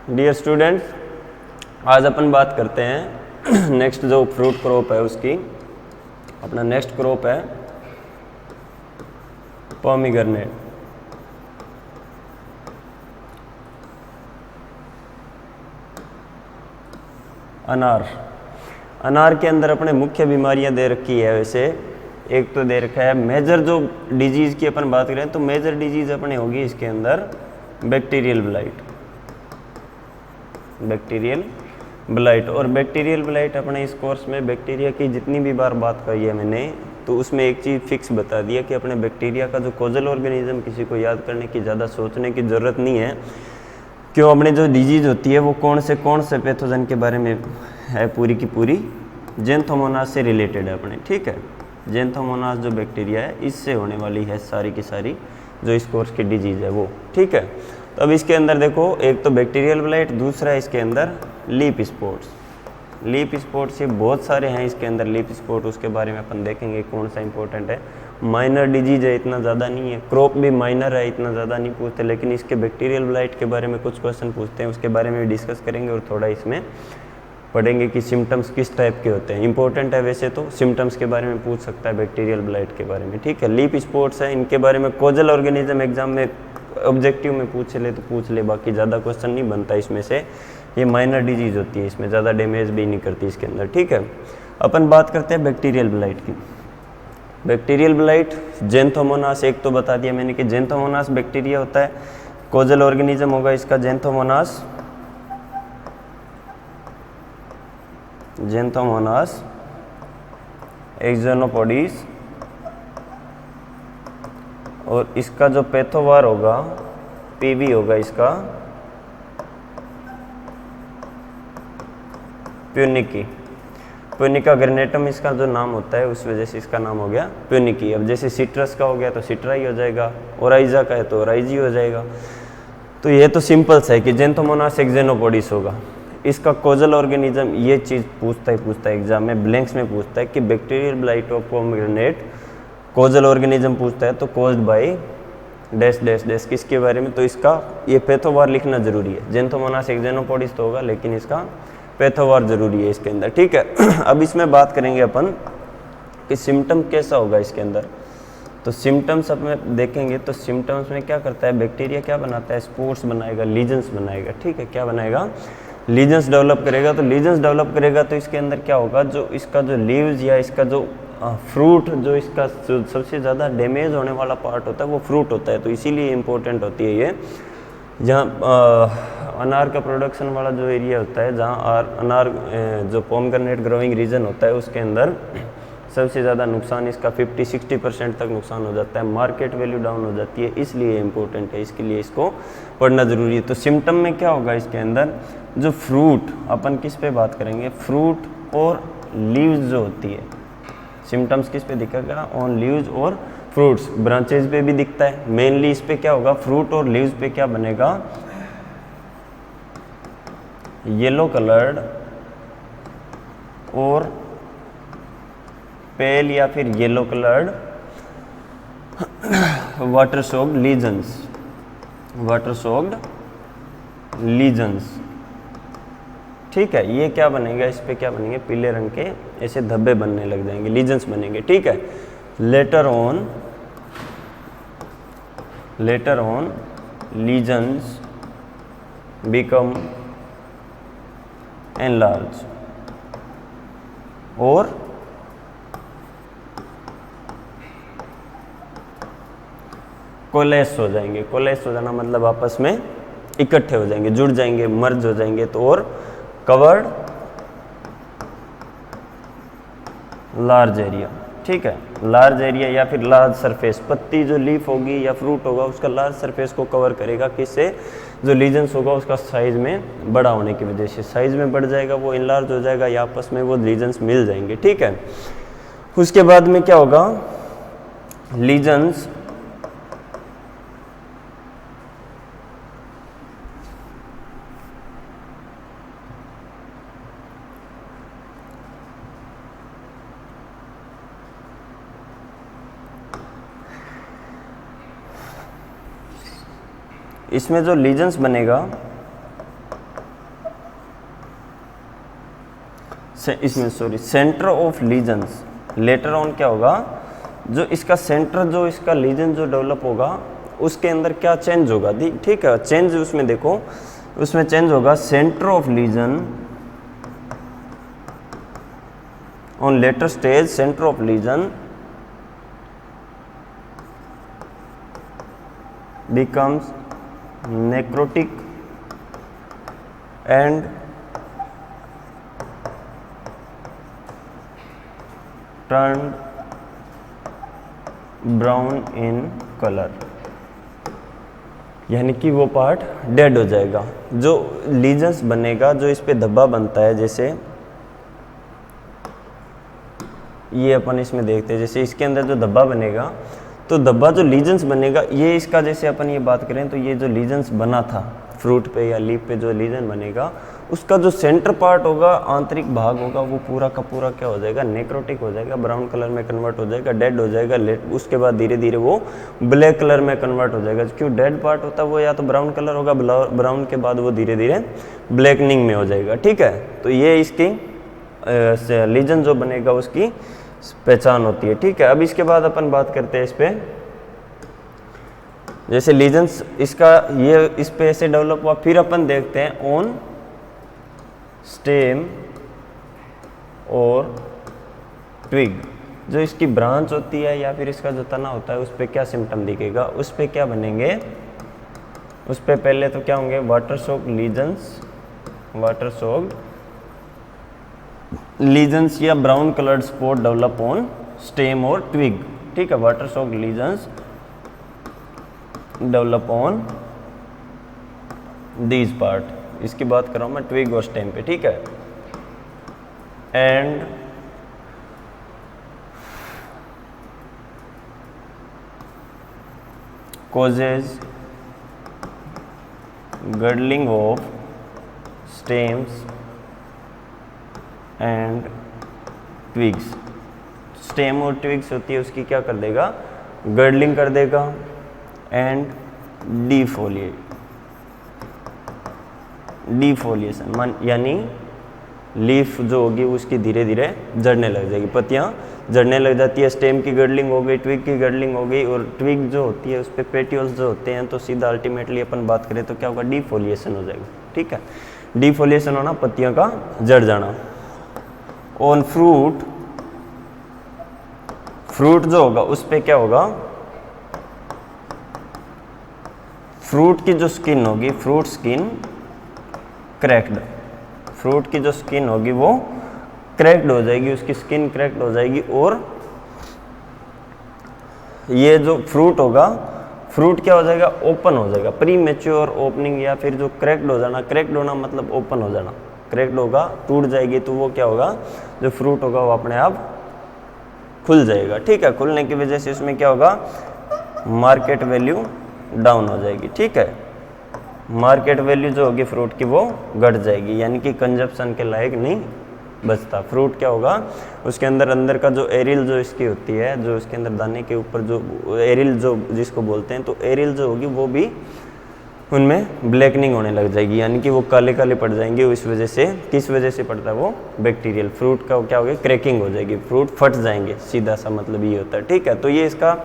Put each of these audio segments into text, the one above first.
Dear students, आज अपन बात करते हैं नेक्स्ट जो फ्रूट क्रॉप है उसकी। अपना नेक्स्ट क्रॉप है पोमीग्रेनेट। अनार के अंदर अपने मुख्य बीमारियां दे रखी है। वैसे एक तो दे रखा है मेजर, जो डिजीज़ की अपन बात करें तो मेजर डिजीज़ अपने होगी इसके अंदर बैक्टीरियल ब्लाइट। और बैक्टीरियल ब्लाइट अपने इस कोर्स में बैक्टीरिया की जितनी भी बार बात करी है मैंने, तो उसमें एक चीज़ फिक्स बता दिया कि अपने बैक्टीरिया का जो कोजल ऑर्गेनिज्म किसी को याद करने की ज़्यादा सोचने की ज़रूरत नहीं है। क्यों, अपने जो डिजीज़ होती है वो कौन से पैथोजन के बारे में है, पूरी की पूरी ज़ैंथोमोनास से रिलेटेड है अपने। ठीक है, ज़ैंथोमोनास जो बैक्टीरिया है इससे होने वाली है सारी की सारी जो इस कोर्स की डिजीज़ है वो। ठीक है, तो अब इसके अंदर देखो, एक तो बैक्टीरियल ब्लाइट, दूसरा है इसके अंदर लीफ स्पॉट्स ये बहुत सारे हैं इसके अंदर लीफ स्पॉट। उसके बारे में अपन देखेंगे कौन सा इंपॉर्टेंट है। माइनर डिजीज है, इतना ज़्यादा नहीं है। क्रॉप भी माइनर है, इतना ज़्यादा नहीं पूछते, लेकिन इसके बैक्टीरियल ब्लाइट के बारे में कुछ क्वेश्चन पूछते हैं, उसके बारे में डिस्कस करेंगे और थोड़ा इसमें पढ़ेंगे कि सिम्टम्स किस टाइप के होते हैं। इंपॉर्टेंट है वैसे तो, सिम्टम्स के बारे में पूछ सकता है बैक्टीरियल ब्लाइट के बारे में। ठीक है, लीफ स्पॉट्स है, इनके बारे में कोजल ऑर्गेनिज्म एग्जाम में ऑब्जेक्टिव में पूछ ले तो पूछ ले, बाकी ज़्यादा क्वेश्चन नहीं बनता इसमें से। ये माइनर डिजीज़ होती है, इसमें ज़्यादा डैमेज भी नहीं करती इसके अंदर। ठीक है, अपन बात करते हैं बैक्टीरियल ब्लाइट की। बैक्टीरियल ब्लाइट ज़ैंथोमोनास, एक तो बता दिया मैंने कि ज़ैंथोमोनास बैक्टीरिया होता है, कोजल ऑर्गेनिज्म होगा इसका ज़ैंथोमोनास एक्सोनोपोडीज, और इसका जो पैथोवार होगा पीवी होगा इसका प्यूनिका ग्रेनेटम इसका जो नाम होता है, उस वजह से इसका नाम हो गया प्यूनिकी। अब जैसे सिट्रस का हो गया तो सिट्रा ही हो जाएगा, ओराइजा का है तो ओराइजी हो जाएगा। तो ये तो सिंपल सा है कि ज़ैंथोमोनास एक्सोनोपोडीज होगा। इसका कोजल ऑर्गेनिज्म, ये चीज़ पूछता है एग्जाम में, ब्लैंक्स में पूछता है कि bacterial blight of pomegranate causal organism पूछता है तो caused by dash dash dash किसके बारे में, तो इसका ये पैथोवार लिखना जरूरी है। ज़ैंथोमोनास एक्सोनोपोडीज तो होगा, लेकिन इसका पैथोवार जरूरी है इसके अंदर। ठीक है, अब इसमें बात करेंगे अपन कि सिम्टम कैसा होगा इसके अंदर। तो सिम्टम्स अब में देखेंगे तो सिम्टम्स में क्या करता है बैक्टीरिया, क्या बनाता है, स्पोर्स बनाएगा, लीजन्स बनाएगा। ठीक है, क्या बनाएगा, लीजन्स डेवलप करेगा। तो लीजन्स डेवलप करेगा तो इसके अंदर क्या होगा, जो इसका जो लीव्स या इसका जो फ्रूट, जो इसका सबसे ज़्यादा डैमेज होने वाला पार्ट होता है वो फ्रूट होता है। तो इसीलिए इम्पोर्टेंट होती है ये, जहाँ अनार का प्रोडक्शन वाला जो एरिया होता है, जहाँ अनार जो पोमग्रेनेट ग्रोइंग रीजन होता है उसके अंदर सबसे ज़्यादा नुकसान इसका 50-60% तक नुकसान हो जाता है, मार्केट वैल्यू डाउन हो जाती है। इसलिए इम्पोर्टेंट है, इसके लिए इसको पढ़ना ज़रूरी है। तो सिम्टम में क्या होगा इसके अंदर, जो फ्रूट, अपन किस पे बात करेंगे, फ्रूट और लीव्स जो होती है, सिम्टम्स किस पे दिखेगा, ऑन लीव्स और फ्रूट्स। ब्रांचेज पे भी दिखता है, मेनली इस पे क्या होगा, फ्रूट और लीव्स पे क्या बनेगा, येलो कलर्ड और पेल या फिर yellow coloured water soaked lesions. ठीक है, ये क्या बनेगा, इस पे क्या बनेंगे, पीले रंग के ऐसे धब्बे बनने लग जाएंगे, लीजन्स बनेंगे। ठीक है, later on lesions become enlarge और कोलेस हो जाएंगे। कोलेस हो जाना मतलब आपस में इकट्ठे हो जाएंगे, जुड़ जाएंगे, मर्ज हो जाएंगे। तो और कवर्ड लार्ज एरिया। ठीक है, लार्ज एरिया या फिर लार्ज सरफेस, पत्ती जो लीफ होगी या फ्रूट होगा उसका लार्ज सरफेस को कवर करेगा, किससे, जो लीजन्स होगा उसका साइज में बड़ा होने की वजह से साइज में बढ़ जाएगा, वो इनलार्ज हो जाएगा या आपस में वो लीजन्स मिल जाएंगे। ठीक है, उसके बाद में क्या होगा, लीजन्स इसमें जो लीजन्स बनेगा इसमें sorry centre of lesions, later on क्या होगा, जो इसका सेंटर, जो इसका लीजन जो डेवलप होगा उसके अंदर क्या चेंज होगा, ठीक है, चेंज उसमें देखो, उसमें चेंज होगा centre of legion on later stage, centre of legion becomes necrotic and turned brown in color, यानी कि वो पार्ट डेड हो जाएगा। जो लीजन्स बनेगा, जो इस पे धब्बा बनता है, जैसे ये अपन इसमें देखते हैं, जैसे इसके अंदर जो धब्बा बनेगा, तो धब्बा जो लीजन्स बनेगा, ये इसका जैसे अपन ये बात करें तो ये जो लीजन्स बना था फ्रूट पे या लीफ पे, जो लीजन बनेगा उसका जो सेंटर पार्ट होगा, आंतरिक भाग होगा, वो पूरा का पूरा क्या हो जाएगा, नेक्रोटिक हो जाएगा, ब्राउन कलर में कन्वर्ट हो जाएगा, डेड हो जाएगा। उसके बाद धीरे धीरे वो ब्लैक कलर में कन्वर्ट हो जाएगा। क्यों, डेड पार्ट होता है वो या तो ब्राउन कलर होगा, ब्राउन के बाद वो धीरे धीरे ब्लैकनिंग में हो जाएगा। ठीक है, तो ये इसकी लीजन जो बनेगा उसकी पहचान होती है। ठीक है, अब इसके बाद अपन बात करते हैं इस पे, जैसे लीजन्स इसका ये इस पे ऐसे डेवलप हुआ, फिर अपन देखते हैं ऑन स्टेम और ट्विग, जो इसकी ब्रांच होती है या फिर इसका जो तना होता है उस पे क्या सिम्टम दिखेगा, उस पे क्या बनेंगे, उस पे पहले तो क्या होंगे, water soaked lesions, water soaked lesions या brown coloured spot develop on stem और ट्विग। ठीक है, water soaked lesions develop on these part, इसकी बात कर रहा हूं मैं ट्विग और स्टेम पे। ठीक है, and causes girdling of stems and twigs, stem और ट्विग्स होती है उसकी क्या कर देगा, गर्डलिंग कर देगा, एंड डिफोलिएशन यानी लीफ जो होगी उसकी धीरे धीरे जड़ने लग जाएगी, पत्तियां जड़ने लग जाती है। स्टेम की गर्डलिंग हो गई, ट्विग की गर्डलिंग हो गई, और ट्विग जो होती है उस पर पेटियोल्स जो होते हैं, तो सीधा अल्टीमेटली अपन बात करें तो क्या होगा, डिफोलिएशन हो जाएगा। ठीक है, डिफोलिएशन होना, पत्तियों का जड़ जाना। ऑन फ्रूट, फ्रूट जो होगा उस पे क्या होगा, फ्रूट की जो स्किन होगी, फ्रूट स्किन क्रैक्ड, फ्रूट की जो स्किन होगी वो क्रैक्ड हो जाएगी, उसकी स्किन क्रैक्ड हो जाएगी, और ये जो फ्रूट होगा, फ्रूट क्या हो जाएगा, ओपन हो जाएगा, प्री मैच्योर ओपनिंग, या फिर जो क्रैक्ड हो जाना, क्रैक्ड होना मतलब ओपन हो जाना, क्रैक्ड होगा, टूट जाएगी, तो वो क्या होगा, जो फ्रूट होगा वो अपने आप खुल जाएगा। ठीक है, खुलने की वजह से इसमें क्या होगा, मार्केट वैल्यू डाउन हो जाएगी। ठीक है, मार्केट वैल्यू जो होगी फ्रूट की वो घट जाएगी, यानी कि कंजप्शन के लायक नहीं बचता। फ्रूट क्या होगा, उसके अंदर का जो एरिल जो इसकी होती है, जो उसके अंदर दाने के ऊपर जो एरिल जो जिसको बोलते हैं, तो एरिल जो होगी वो भी उनमें ब्लैकनिंग होने लग जाएगी, यानी कि वो काले काले पड़ जाएंगे। इस वजह से, किस वजह से पड़ता है वो, बैक्टीरियल, फ्रूट का क्या होगा, क्रैकिंग हो जाएगी, फ्रूट फट जाएंगे, सीधा सा मतलब ये होता है। ठीक है, तो ये इसका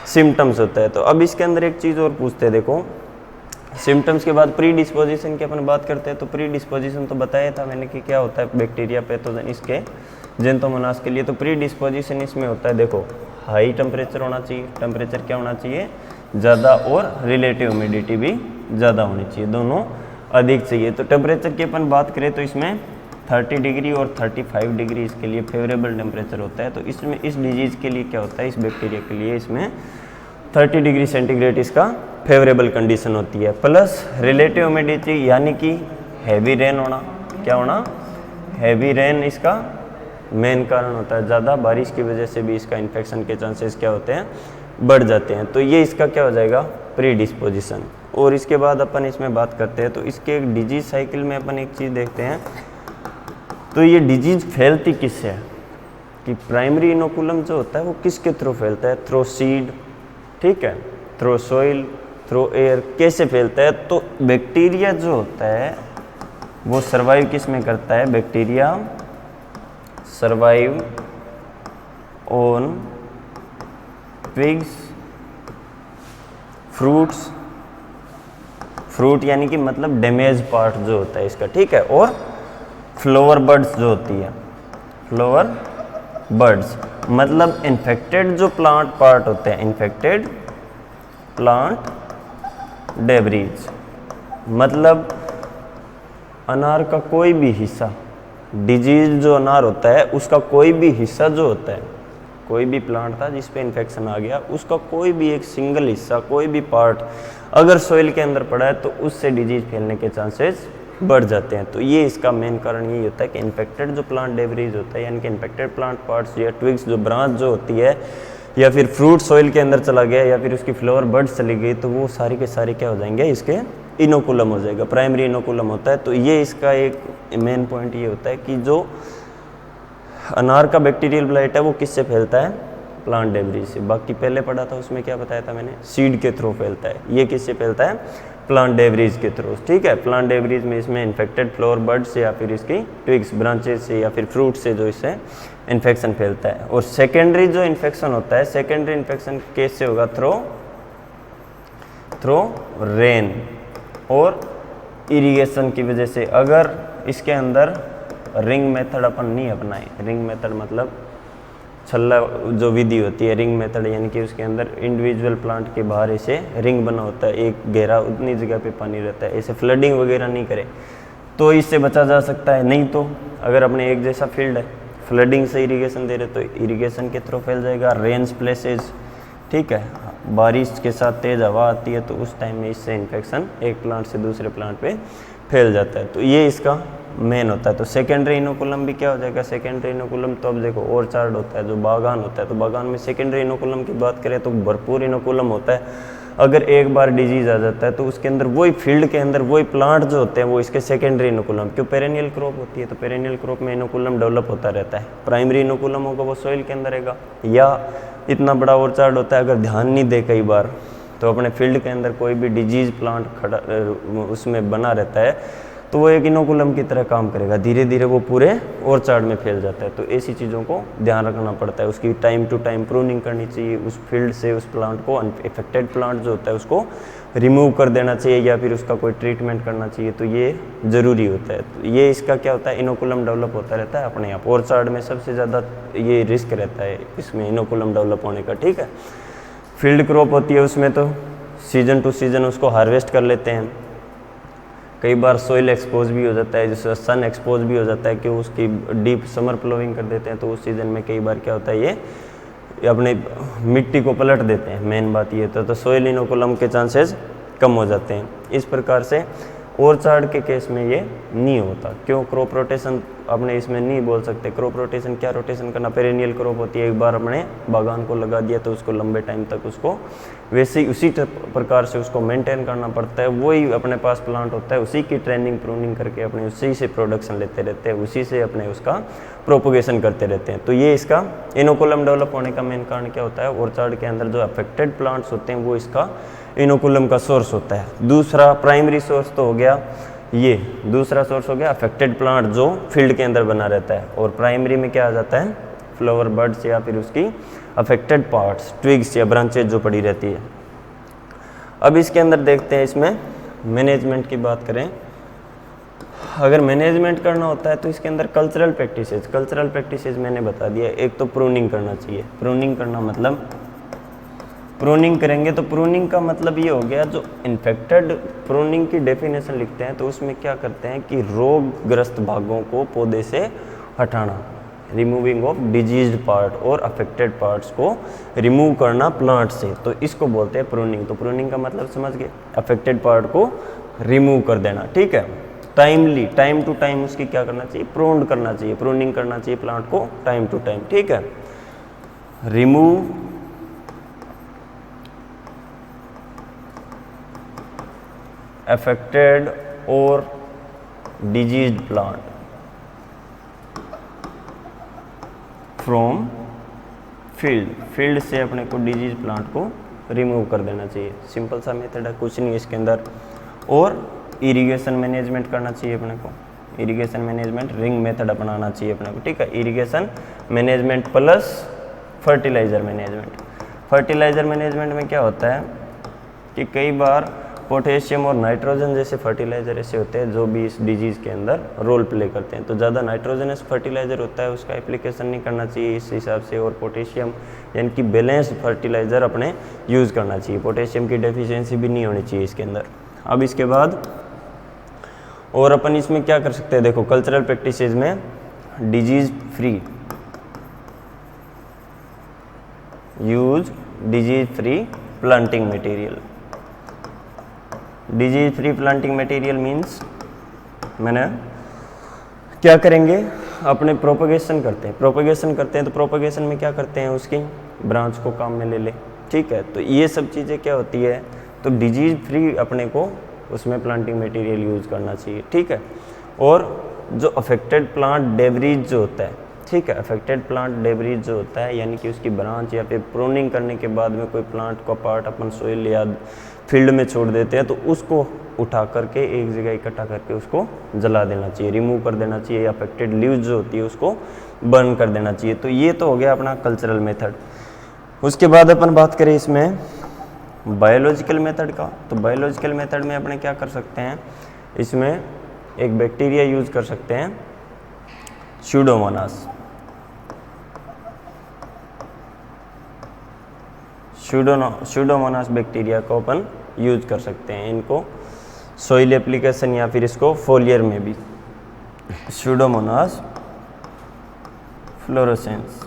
सिम्टम्स होता है। तो अब इसके अंदर एक चीज़ और पूछते हैं, देखो सिम्टम्स के बाद प्री डिस्पोजिशन की अपन बात करते हैं। तो प्री डिस्पोजिशन तो बताया था मैंने कि क्या होता है बैक्टीरिया पैथोजन इसके जेंथोमोनास के लिए। तो प्री डिस्पोजिशन इसमें होता है, देखो हाई टेम्परेचर होना चाहिए, टेम्परेचर क्या होना चाहिए, ज़्यादा, और रिलेटिव ह्यूमिडिटी भी ज़्यादा होनी चाहिए, दोनों अधिक चाहिए। तो टेम्परेचर की अपन बात करें तो इसमें 30 डिग्री और 35 डिग्री इसके लिए फेवरेबल टेम्परेचर होता है। तो इसमें इस डिजीज़ के लिए क्या होता है, इस बैक्टीरिया के लिए इसमें 30 डिग्री सेंटीग्रेड इसका फेवरेबल कंडीशन होती है, प्लस रिलेटिव ह्यूमिडिटी, यानी कि हैवी रेन होना, क्या होना, हैवी रेन इसका मेन कारण होता है। ज़्यादा बारिश की वजह से भी इसका इन्फेक्शन के चांसेस क्या होते हैं, बढ़ जाते हैं। तो ये इसका क्या हो जाएगा, प्री डिस्पोजिशन। और इसके बाद अपन इसमें बात करते हैं, तो इसके एक डिजीज साइकिल में अपन एक चीज़ देखते हैं, तो ये डिजीज फैलती किससे है, कि प्राइमरी इनोकुलम जो होता है वो किसके थ्रू फैलता है, थ्रू सीड, ठीक है, थ्रू सॉइल, थ्रू एयर, कैसे फैलता है। तो बैक्टीरिया जो होता है वो सर्वाइव किस में करता है, bacteria survive on twigs fruits, fruit यानी कि मतलब डैमेज पार्ट जो होता है इसका, ठीक है, और फ्लावर बर्ड्स जो होती है, फ्लावर बर्ड्स मतलब इन्फेक्टेड जो प्लांट पार्ट होते हैं, इन्फेक्टेड प्लांट डेब्रीज मतलब अनार का कोई भी हिस्सा, डिजीज जो अनार होता है उसका कोई भी हिस्सा जो होता है, कोई भी प्लांट था जिस पे इन्फेक्शन आ गया उसका कोई भी एक सिंगल हिस्सा, कोई भी पार्ट अगर सॉइल के अंदर पड़ा है तो उससे डिजीज फैलने के चांसेस बढ़ जाते हैं। तो ये इसका मेन कारण यही होता है कि इन्फेक्टेड जो प्लांट डेब्रीज होता है यानी कि इन्फेक्टेड प्लांट पार्ट्स या ट्विग्स जो ब्रांच जो होती है या फिर फ्रूट सॉइल के अंदर चला गया या फिर उसकी फ्लावर बर्ड्स चली गई तो वो सारी के सारे क्या हो जाएंगे, इसके इनोकुलम हो जाएगा, प्राइमरी इनोकुलम होता है। तो ये इसका एक मेन पॉइंट ये होता है कि जो अनार का बैक्टीरियल ब्लाइट है वो किससे फैलता है, प्लांट डेब्रीज से। बाकी पहले पढ़ा था उसमें क्या बताया था मैंने, सीड के थ्रू फैलता है, ये किससे फैलता है, प्लांट डेब्रीज के थ्रू, ठीक है। प्लांट डेब्रीज में इसमें इन्फेक्टेड फ्लावर बर्ड से या फिर इसकी ट्विग्स ब्रांचेज से या फिर फ्रूट से जो इससे इन्फेक्शन फैलता है। और सेकेंडरी जो इन्फेक्शन होता है, सेकेंडरी इन्फेक्शन कैसे होगा, थ्रो रेन और इरिगेशन की वजह से। अगर इसके अंदर रिंग मेथड अपन नहीं अपनाए, रिंग मेथड मतलब छल्ला जो विधि होती है, रिंग मेथड यानी कि उसके अंदर इंडिविजुअल प्लांट के बाहर ऐसे रिंग बना होता है, एक घेरा उतनी जगह पे पानी रहता है, ऐसे फ्लडिंग वगैरह नहीं करे तो इससे बचा जा सकता है। नहीं तो अगर अपने एक जैसा फील्ड है, फ्लडिंग से इरिगेशन दे रहे तो इरिगेशन के थ्रू फैल जाएगा, रेंज प्लेसेज, ठीक है, बारिश के साथ तेज़ हवा आती है तो उस टाइम में इससे इन्फेक्शन एक प्लांट से दूसरे प्लांट पे फैल जाता है। तो ये इसका मेन होता है। तो सेकेंडरी इनोकुलम भी क्या हो जाएगा, सेकेंडरी इनोकुलम तो अब देखो ऑर्चार्ड होता है, जो बागान होता है, तो बागान में सेकेंडरी इनोकुलम की बात करें तो भरपूर इनोकुलम होता है। अगर एक बार डिजीज आ जाता है तो उसके अंदर वही फील्ड के अंदर वही प्लांट जो होते हैं वो इसके सेकेंडरी इनोकुलम, क्यों पेरेनियल क्रॉप होती है तो पेरेनियल क्रॉप में इनोकुलम डेवलप होता रहता है। प्राइमरी इनोकुलम होगा वो सॉइल के अंदर रहेगा, या इतना बड़ा ऑर्चार्ड होता है अगर ध्यान नहीं दे कई बार तो अपने फील्ड के अंदर कोई भी डिजीज प्लांट खड़ा उसमें बना रहता है तो वो एक इनोकुलम की तरह काम करेगा, धीरे धीरे वो पूरे ऑर्चार्ड में फैल जाता है। तो ऐसी चीज़ों को ध्यान रखना पड़ता है, उसकी टाइम टू टाइम प्रूनिंग करनी चाहिए, उस फील्ड से उस प्लांट को, अनइफेक्टेड प्लांट जो होता है उसको रिमूव कर देना चाहिए या फिर उसका कोई ट्रीटमेंट करना चाहिए, तो ये ज़रूरी होता है। तो ये इसका क्या होता है, इनोकुलम डेवलप होता रहता है अपने आप। ऑर्चार्ड में सबसे ज़्यादा ये रिस्क रहता है इसमें इनोकुलम डेवलप होने का, ठीक है। फील्ड क्रॉप होती है उसमें तो सीजन टू सीजन उसको हार्वेस्ट कर लेते हैं, कई बार सोइल एक्सपोज भी हो जाता है, जैसे सन एक्सपोज भी हो जाता है कि उसकी डीप समर प्लोइंग कर देते हैं तो उस सीज़न में कई बार क्या होता है ये अपने मिट्टी को पलट देते हैं, मेन बात ये तो सोइल इनोकुलम के चांसेस कम हो जाते हैं। इस प्रकार से ऑर्चार्ड के केस में ये नहीं होता, क्यों, क्रॉप रोटेशन अपने इसमें नहीं बोल सकते। क्रॉप रोटेशन क्या रोटेशन करना, पेरेनियल क्रॉप होती है, एक बार अपने बागान को लगा दिया तो उसको लंबे टाइम तक उसको वैसे ही उसी प्रकार से उसको मेंटेन करना पड़ता है। वही अपने पास प्लांट होता है, उसी की ट्रेनिंग प्रूनिंग करके अपने उसी से प्रोडक्शन लेते रहते हैं, उसी से अपने उसका प्रोपोगेशन करते रहते हैं। तो ये इसका इनोकुलम डेवलप होने का मेन कारण क्या होता है, ऑर्चार्ड के अंदर जो अफेक्टेड प्लांट्स होते हैं वो इसका इनोकुलम का सोर्स होता है। दूसरा प्राइमरी सोर्स तो हो गया ये, दूसरा सोर्स हो गया अफेक्टेड प्लांट जो फील्ड के अंदर बना रहता है, और प्राइमरी में क्या आ जाता है, फ्लावर बर्ड्स या फिर उसकी अफेक्टेड पार्ट्स, ट्विग्स या ब्रांचेज जो पड़ी रहती है। अब इसके अंदर देखते हैं, इसमें मैनेजमेंट की बात करें, अगर मैनेजमेंट करना होता है तो इसके अंदर कल्चरल प्रैक्टिसेस मैंने बता दिया। एक तो प्रूनिंग करना चाहिए, प्रूनिंग करना मतलब प्रूनिंग करेंगे तो प्रूनिंग का मतलब ये हो गया, जो इन्फेक्टेड, प्रूनिंग की डेफिनेशन लिखते हैं तो उसमें क्या करते हैं कि रोगग्रस्त भागों को पौधे से हटाना, रिमूविंग ऑफ डिजीज्ड पार्ट और अफेक्टेड पार्ट्स को रिमूव करना प्लांट से, तो इसको बोलते हैं प्रूनिंग। तो प्रूनिंग का मतलब समझ गए, अफेक्टेड पार्ट को रिमूव कर देना, ठीक है। टाइमली, टाइम टू टाइम उसकी क्या करना चाहिए, प्रून्ड करना चाहिए, प्रूनिंग करना चाहिए प्लांट को टाइम टू टाइम, ठीक है। रिमूव अफेक्टेड और डिजीज्ड प्लांट फ्रॉम फील्ड से अपने को डिजीज प्लांट को रिमूव कर देना चाहिए। सिंपल सा मेथड है, कुछ नहीं इसके अंदर। और इरिगेशन मैनेजमेंट करना चाहिए अपने को, इरिगेशन मैनेजमेंट रिंग मेथड अपनाना चाहिए अपने को, ठीक है। Irrigation management plus fertiliser management. Fertiliser management में क्या होता है कि कई बार पोटेशियम और नाइट्रोजन जैसे फर्टिलाइज़र ऐसे होते हैं जो भी इस डिजीज़ के अंदर रोल प्ले करते हैं। तो ज़्यादा नाइट्रोजनस फर्टिलाइज़र होता है उसका एप्लीकेशन नहीं करना चाहिए इस हिसाब से, और पोटेशियम यानी कि बैलेंस्ड फर्टिलाइज़र अपने यूज़ करना चाहिए। पोटेशियम की डेफिशिएंसी भी नहीं होनी चाहिए इसके अंदर। अब इसके बाद और अपन इसमें क्या कर सकते हैं, देखो कल्चरल प्रैक्टिसेस में disease free use disease free planting material. Disease free planting material means मैंने क्या करेंगे, अपने प्रोपगेशन करते हैं तो प्रोपगेशन में क्या करते हैं, उसकी ब्रांच को काम में ले ले, ठीक है। तो ये सब चीज़ें क्या होती है, तो डिजीज फ्री अपने को उसमें प्लांटिंग मटेरियल यूज़ करना चाहिए, ठीक है। और जो अफेक्टेड प्लांट डेब्रीज जो होता है, ठीक है, अफेक्टेड प्लांट डेब्रीज जो होता है यानी कि उसकी ब्रांच या फिर प्रूनिंग करने के बाद में कोई प्लांट का पार्ट अपन सोइल या फील्ड में छोड़ देते हैं तो उसको उठा करके एक जगह इकट्ठा करके उसको जला देना चाहिए, रिमूव कर देना चाहिए, या अफेक्टेड लीव्स जो होती है उसको बर्न कर देना चाहिए। तो ये तो हो गया अपना कल्चरल मेथड। उसके बाद अपन बात करें इसमें बायोलॉजिकल मेथड का, तो बायोलॉजिकल मेथड में अपने क्या कर सकते हैं, इसमें एक बैक्टीरिया यूज कर सकते हैं स्यूडोमोनास। स्यूडोमोनास बैक्टीरिया को अपन यूज कर सकते हैं, इनको सोइल एप्लीकेशन या फिर इसको फोलियर में भी। स्यूडोमोनास फ्लोरोसेंस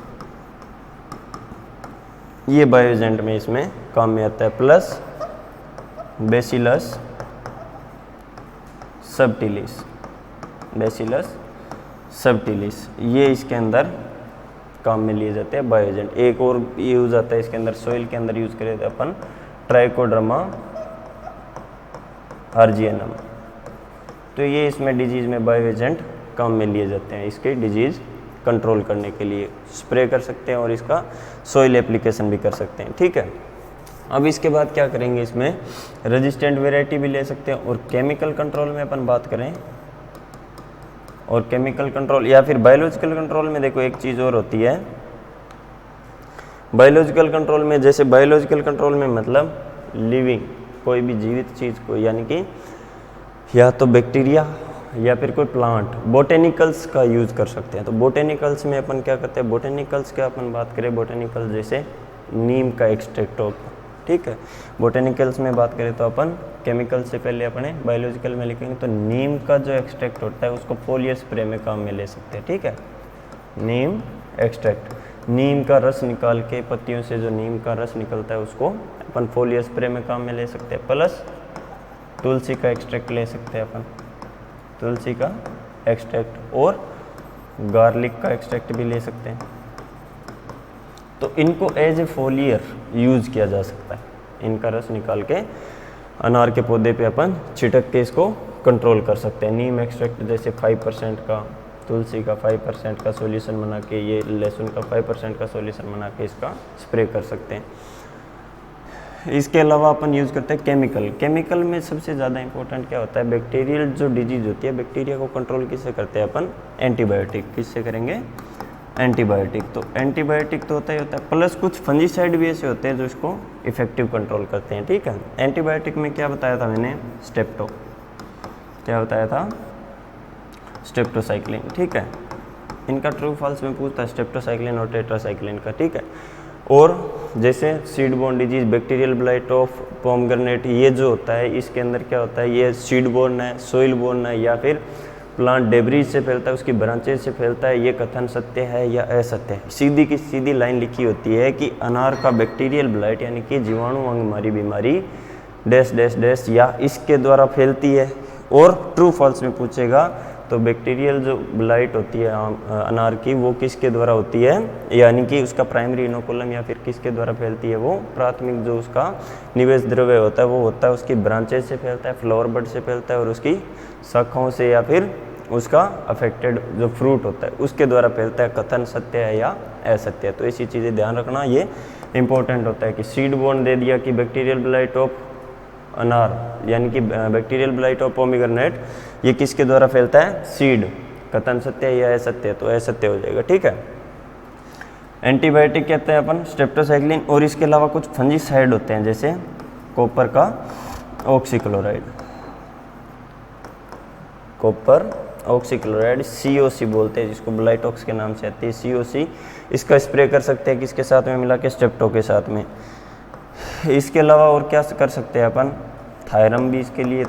ये बायो एजेंट में इसमें काम में आता है, plus bacillus subtilis, bacillus subtilis ये इसके अंदर काम में लिए जाते हैं बायो एजेंट। एक और यूज आता है इसके अंदर, सोइल के अंदर यूज करें तो अपन ट्राइकोडर्मा आर्जियनम। तो ये इसमें डिजीज में बायो एजेंट काम में लिए जाते हैं, इसके डिजीज कंट्रोल करने के लिए स्प्रे कर सकते हैं और इसका सोइल एप्लीकेशन भी कर सकते हैं, ठीक है। अब इसके बाद क्या करेंगे, इसमें रेजिस्टेंट वेराइटी भी ले सकते हैं। और केमिकल कंट्रोल में अपन बात करें, और केमिकल कंट्रोल या फिर बायोलॉजिकल कंट्रोल में देखो एक चीज़ और होती है। बायोलॉजिकल कंट्रोल में, जैसे बायोलॉजिकल कंट्रोल में मतलब लिविंग कोई भी जीवित चीज़ को, यानी कि या तो बैक्टीरिया या फिर कोई प्लांट, बोटेनिकल्स का यूज़ कर सकते हैं। तो बोटेनिकल्स में अपन क्या करते हैं, बोटेनिकल्स का अपन बात करें, बोटेनिकल्स जैसे नीम का एक्सट्रैक्ट हो, ठीक है। बोटेनिकल्स में बात करें तो अपन केमिकल से पहले अपने बायोलॉजिकल में लिखेंगे, तो नीम का जो एक्सट्रैक्ट होता है उसको फोलियर स्प्रे में काम में ले सकते हैं, ठीक है। नीम एक्सट्रैक्ट, नीम का रस निकाल के, पत्तियों से जो नीम का रस निकलता है उसको अपन फोलियर स्प्रे में काम में ले सकते हैं। प्लस तुलसी का एक्सट्रैक्ट ले सकते हैं अपन, तुलसी का एक्सट्रैक्ट, और गार्लिक का एक्सट्रैक्ट भी ले सकते हैं। तो इनको एज ए फोलियर यूज़ किया जा सकता है, इनका रस निकाल के अनार के पौधे पे अपन छिटक के इसको कंट्रोल कर सकते हैं। नीम एक्सट्रैक्ट जैसे 5% का, तुलसी का 5% का सॉल्यूशन बना के, ये लहसुन का 5% का सॉल्यूशन बना के इसका स्प्रे कर सकते हैं। इसके अलावा अपन यूज़ करते हैं केमिकल। केमिकल में सबसे ज़्यादा इंपॉर्टेंट क्या होता है, बैक्टीरियल जो डिजीज होती है, बैक्टीरिया को कंट्रोल किससे करते हैं अपन, एंटीबायोटिक। किससे करेंगे, एंटीबायोटिक। तो एंटीबायोटिक तो होता ही होता है, प्लस कुछ फंजीसाइड भी ऐसे होते हैं जो इसको इफेक्टिव कंट्रोल करते हैं, ठीक है। एंटीबायोटिक में क्या बताया था मैंने, स्टेप्टो, क्या बताया था, स्टेप्टोसाइक्लिन, ठीक है। इनका ट्रू फॉल्स में पूछता है, स्टेप्टोसाइक्लिन और टेट्रासाइक्लिन का, ठीक है। और जैसे seed borne disease, bacterial blight of pomegranate, ये जो होता है इसके अंदर क्या होता है, ये सीड बोर्न है, सोइल बोर्न है, या फिर प्लांट डेब्रीज से फैलता है, उसकी ब्रांचेज से फैलता है। ये कथन सत्य है या असत्य है। सीधी की सीधी लाइन लिखी होती है कि अनार का बैक्टीरियल ब्लाइट यानी कि जीवाणु अंगमारी बीमारी डैश डैश डैश या इसके द्वारा फैलती है। और ट्रू फॉल्स में पूछेगा तो बैक्टीरियल जो ब्लाइट होती है अनार की, वो किसके द्वारा होती है, यानी कि उसका प्राइमरी इनोकुलम या फिर किसके द्वारा फैलती है, वो प्राथमिक जो उसका निवेश द्रव्य होता है वो होता है उसकी ब्रांचेज से फैलता है, फ्लावर बड से फैलता है, और उसकी शाखाओं से या फिर उसका अफेक्टेड जो फ्रूट होता है उसके द्वारा फैलता है। कथन सत्य है या असत्य है। तो ऐसी चीज़ें ध्यान रखना, ये इंपॉर्टेंट होता है कि सीड बोर्न दे दिया कि बैक्टीरियल ब्लाइट ऑफ अनार यानी कि बैक्टीरियल ब्लाइट ऑफ पोमीग्रेनेट ये किसके द्वारा फैलता है? सीड। कथन सत्य है या असत्य? तो असत्य हो जाएगा, ठीक है। एंटीबायोटिक कहते हैं अपन स्ट्रेप्टोसाइक्लिन, और इसके अलावा कुछ फंजीसाइड होते हैं जैसे कॉपर का ऑक्सीक्लोराइड, कॉपर ऑक्सीक्लोराइड COC बोलते हैं जिसको ब्लाइटॉक्स के नाम से आती है COC। इसका स्प्रे कर सकते हैं किसके साथ में मिला के? स्ट्रेप्टो के साथ में। इसके अलावा और क्या कर सकते हैं अपन? थायरम भी इसके लिए,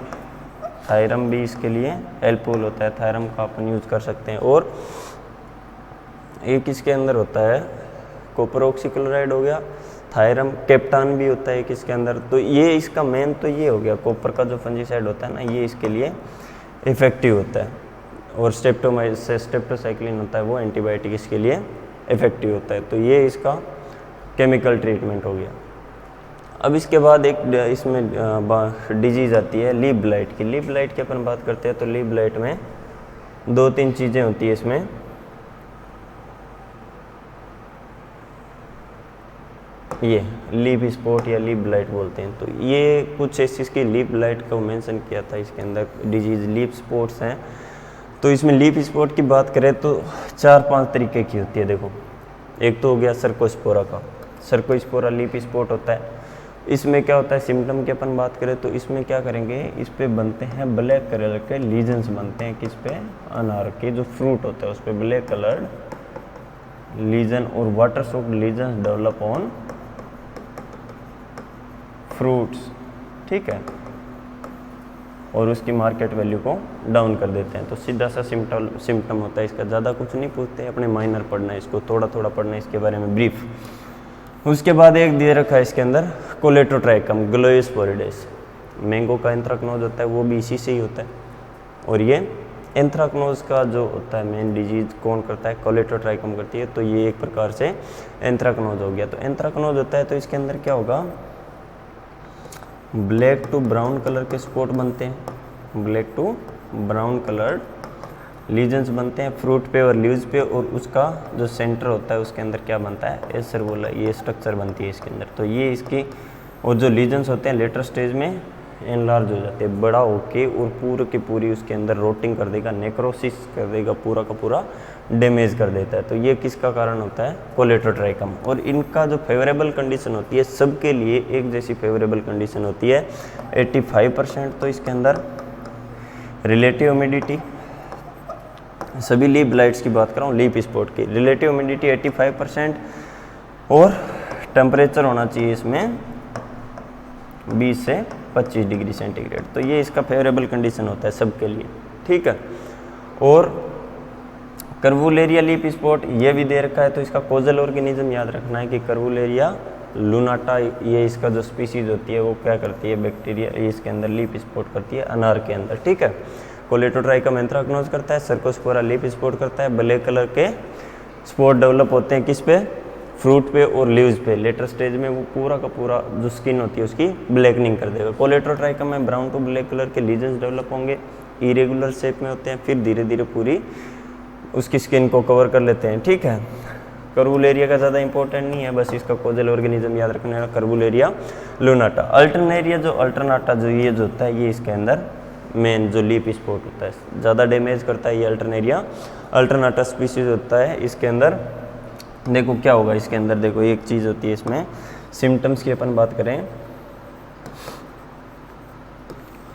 थायरम भी इसके लिए हेल्पफुल होता है, थायरम का अपन यूज़ कर सकते हैं। और एक इसके अंदर होता है कॉपर ऑक्सीक्लोराइड हो गया, थायरम, केप्टान भी होता है किसके अंदर। तो ये इसका मेन तो ये हो गया, कॉपर का जो फंजीसाइड होता है ना ये इसके लिए इफेक्टिव होता है, और स्ट्रेप्टोसाइक्लिन होता है वो एंटीबायोटिक इसके लिए इफेक्टिव होता है। तो ये इसका केमिकल ट्रीटमेंट हो गया। अब इसके बाद एक इसमें डिजीज़ आती है लीफ ब्लाइट की। लीफ ब्लाइट की अपन बात करते हैं तो लीफ ब्लाइट में 2-3 चीज़ें होती है इसमें। ये लीफ स्पॉट या लीफ ब्लाइट बोलते हैं। तो ये कुछ इसकी लीफ ब्लाइट को मेंशन किया था इसके अंदर, डिजीज़ लीफ स्पॉट्स हैं। तो इसमें लीफ स्पॉट की बात करें तो 4-5 तरीके की होती है। देखो, एक तो हो गया सर्कोस्पोरा का, सर्कोस्पोरा लीफ स्पॉट होता है। इसमें क्या होता है, सिम्टम की अपन बात करें तो इसमें क्या करेंगे, इस पे बनते हैं ब्लैक कलर के लीजन्स बनते हैं। किस पे? अनार के जो फ्रूट होता है उस पर ब्लैक कलर्ड लीजन और water soaked lesions develop on fruits, ठीक है, और उसकी मार्केट वैल्यू को डाउन कर देते हैं। तो सीधा सा सिम्टम होता है इसका, ज़्यादा कुछ नहीं पूछते, अपने माइनर पढ़ना है इसको, थोड़ा थोड़ा पढ़ना है इसके बारे में ब्रीफ। उसके बाद एक दे रखा है इसके अंदर कोलेटोट्राइकम ग्लोइस्पोरिडेस, मैंगो का एंथ्राकनोज होता है वो भी इसी से ही होता है। और ये एंथ्राकनोज का जो होता है मेन डिजीज कौन करता है? कोलेटोट्राइकम करती है। तो ये एक प्रकार से एंथ्राकनोज हो गया। तो एंथ्राकनोज होता है तो इसके अंदर क्या होगा, ब्लैक टू ब्राउन कलर के स्पॉट बनते हैं, black to brown coloured lesions बनते हैं फ्रूट पे और लीव्स पे, और उसका जो सेंटर होता है उसके अंदर क्या बनता है? एसर बोला, ये स्ट्रक्चर बनती है इसके अंदर। तो ये इसकी, और जो लीजन्स होते हैं लेटर स्टेज में एनलार्ज हो जाते हैं, बड़ा होके, और पूरे की पूरी उसके अंदर रोटिंग कर देगा, नेक्रोसिस कर देगा, पूरा का पूरा डैमेज कर देता है। तो ये किसका कारण होता है? कोलेटोट्राइकम। और इनका जो फेवरेबल कंडीशन होती है सबके लिए एक जैसी फेवरेबल कंडीशन होती है 85%। तो इसके अंदर रिलेटिव ह्यूमिडिटी, सभी लीफ ब्लाइट्स की बात कर रहा हूँ, लीफ स्पॉट की, रिलेटिव ह्यूमिडिटी 85%, और टेम्परेचर होना चाहिए इसमें 20 से 25 डिग्री सेंटीग्रेड। तो ये इसका फेवरेबल कंडीशन होता है सबके लिए, ठीक है। और कर्वुलेरिया लीफ स्पॉट ये भी दे रखा है। तो इसका कोजल ऑर्गेनिज्म याद रखना है कि कर्वुलेरिया लूनाटा, ये इसका जो स्पीसीज होती है वो क्या करती है? बैक्टीरिया इसके अंदर लीफ स्पॉट करती है अनार के अंदर, ठीक है। कोलेटोट्राइकम एंथ्राकनोज करता है, सर्कोस्पोरा लीफ स्पॉट करता है, ब्लैक कलर के स्पॉट डेवलप होते हैं किस पे? फ्रूट पे और लीव्स पे। लेटर स्टेज में वो पूरा का पूरा जो स्किन होती है उसकी ब्लैकनिंग कर देगा। कोलेटोट्राइकम में ब्राउन टू ब्लैक कलर के लीजन्स डेवलप होंगे, इरेगुलर शेप में होते हैं, फिर धीरे धीरे पूरी उसकी स्किन को कवर कर लेते हैं, ठीक है। कर्वुलेरिया का ज़्यादा इंपॉर्टेंट नहीं है, बस इसका कोजल ऑर्गेनिज्म याद रखना है, कर्वुलेरिया लूनाटा। अल्टरनेरिया जो अल्टरनाटा जो ये जो होता है ये इसके अंदर मेन जो लीफ स्पॉट होता है ज़्यादा डैमेज करता है, ये अल्टरनेरिया अल्टरनाटा स्पीसीज होता है। इसके अंदर देखो क्या होगा, इसके अंदर देखो एक चीज़ होती है इसमें, सिम्टम्स की अपन बात करें,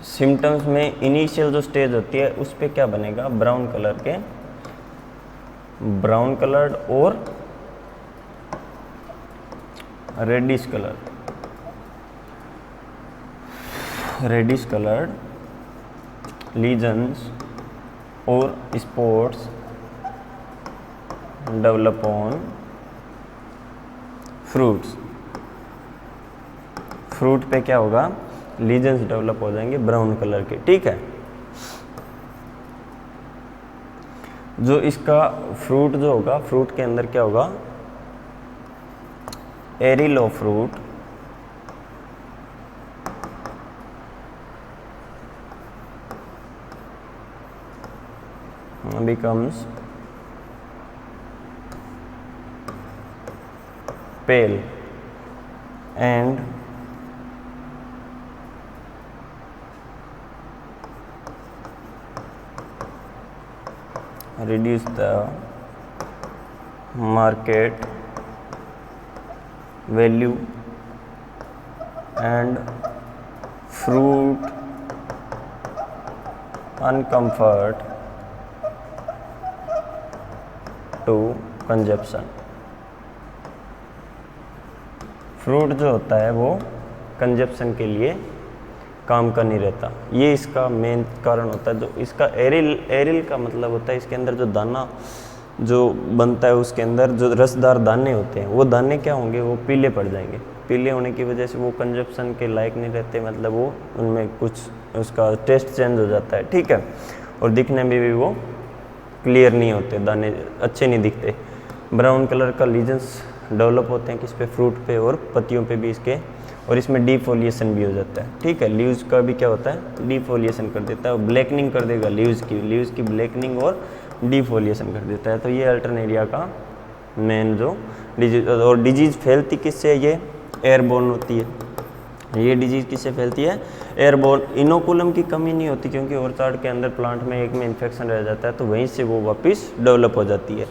सिम्टम्स में इनिशियल जो स्टेज होती है उस पर क्या बनेगा? ब्राउन कलर के, ब्राउन कलर्ड और reddish colour, reddish coloured lesions और spots develop on fruits. Fruit पे क्या होगा? लीजन्स डेवलप हो जाएंगे ब्राउन कलर के, ठीक है। जो इसका फ्रूट जो होगा, फ्रूट के अंदर क्या होगा? एरिलो fruit becomes pale and reduce the market value and fruit uncomfort to consumption। Fruit जो होता है वो कंजप्शन के लिए काम का नहीं रहता, ये इसका मेन कारण होता है। जो इसका एरिल का मतलब होता है इसके अंदर जो दाना जो बनता है उसके अंदर जो रसदार दाने होते हैं वो दाने क्या होंगे, वो पीले पड़ जाएंगे। पीले होने की वजह से वो कंजप्शन के लायक नहीं रहते, मतलब वो उनमें कुछ उसका टेस्ट चेंज हो जाता है, ठीक है। और दिखने में भी वो क्लियर नहीं होते, दाने अच्छे नहीं दिखते। ब्राउन कलर का लीजन्स डेवलप होते हैं किस पे, फ्रूट पे और पत्तियों पे भी इसके, और इसमें डिफोलिएशन भी हो जाता है, ठीक है। लीव्स का भी क्या होता है, डिफोलिएशन कर देता है, ब्लैकनिंग कर देगा लीव्स की ब्लैकनिंग और डिफोलिएशन कर देता है। तो ये अल्टरनेरिया का मेन जो डिजीज, और डिजीज़ फैलती किससे, ये एयरबोर्न होती है। ये डिजीज़ किससे फैलती है, एयरबोर्न। इनोकुलम की कमी नहीं होती क्योंकि ऑर्चार्ड के अंदर प्लांट में एक में इन्फेक्शन रह जाता है तो वहीं से वो वापस डेवलप हो जाती है।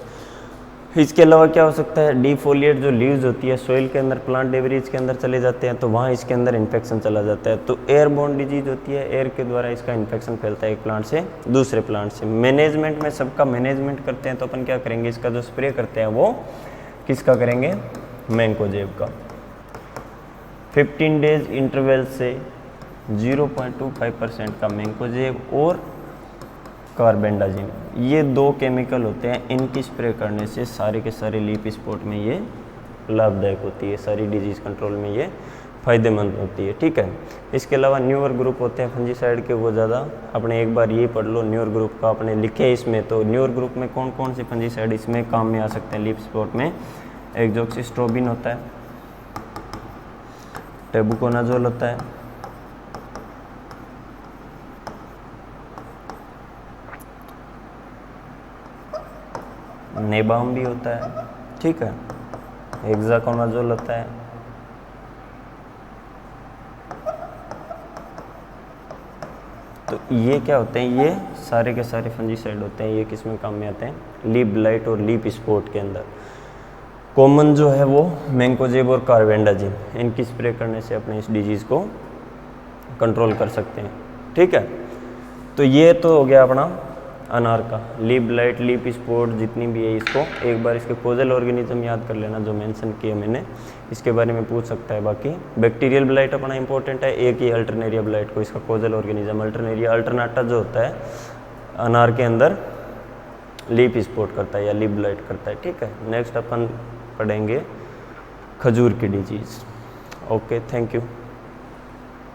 इसके अलावा क्या हो सकता है, डिफोलिएट जो लीव्स होती है सॉइल के अंदर, प्लांट डेब्रीज के अंदर चले जाते हैं तो वहाँ इसके अंदर इन्फेक्शन चला जाता है। तो एयरबोर्न डिजीज होती है, एयर के द्वारा इसका इन्फेक्शन फैलता है एक प्लांट से दूसरे प्लांट से। मैनेजमेंट में सबका मैनेजमेंट करते हैं तो अपन क्या करेंगे, इसका जो स्प्रे करते हैं वो किसका करेंगे, मैंकोजेब का। 15 डेज इंटरवल से 0.25% का मैंकोजेब और कार्बेंडाजिम, ये दो केमिकल होते हैं, इनकी स्प्रे करने से सारे के सारे लीफ स्पॉट में ये लाभदायक होती है, सारी डिजीज़ कंट्रोल में ये फ़ायदेमंद होती है, ठीक है। इसके अलावा न्यूअर ग्रुप होते हैं फंजीसाइड के, वो ज़्यादा अपने एक बार ये पढ़ लो न्यूअर ग्रुप का, अपने लिखे इसमें। तो न्यूअर ग्रुप में कौन कौन से फंजीसाइड इसमें काम में आ सकते हैं लीफ स्पॉट में, एक डॉक्सीस्ट्रोबिन होता है, टेबुकोनाजोल होता है, नेबाम भी होता है, ठीक है, हेक्साकोनाजोल होता है, तो ये क्या होते हैं, ये सारे के सारे फंजीसाइड होते हैं। ये किस में काम में आते हैं, लीफ ब्लाइट और लीफ स्पॉट के अंदर। कॉमन जो है वो मैंकोजेब और कार्बेंडाजिम, इनकी स्प्रे करने से अपने इस डिजीज़ को कंट्रोल कर सकते हैं, ठीक है। तो ये तो हो गया अपना अनार का, लीफ ब्लाइट, लीफ स्पॉट जितनी भी है, इसको एक बार इसके कोजल ऑर्गेनिज्म याद कर लेना जो मेंशन किए मैंने, इसके बारे में पूछ सकता है। बाकी बैक्टीरियल ब्लाइट अपना इंपॉर्टेंट है, एक ही अल्टरनेरिया ब्लाइट को, इसका कोजल ऑर्गेनिज्म अल्टरनेरिया अल्टरनाटा जो होता है अनार के अंदर लीफ स्पॉट करता है या लीफ ब्लाइट करता है, ठीक है। नेक्स्ट अपन पढ़ेंगे खजूर की डिजीज़। Okay, thank you.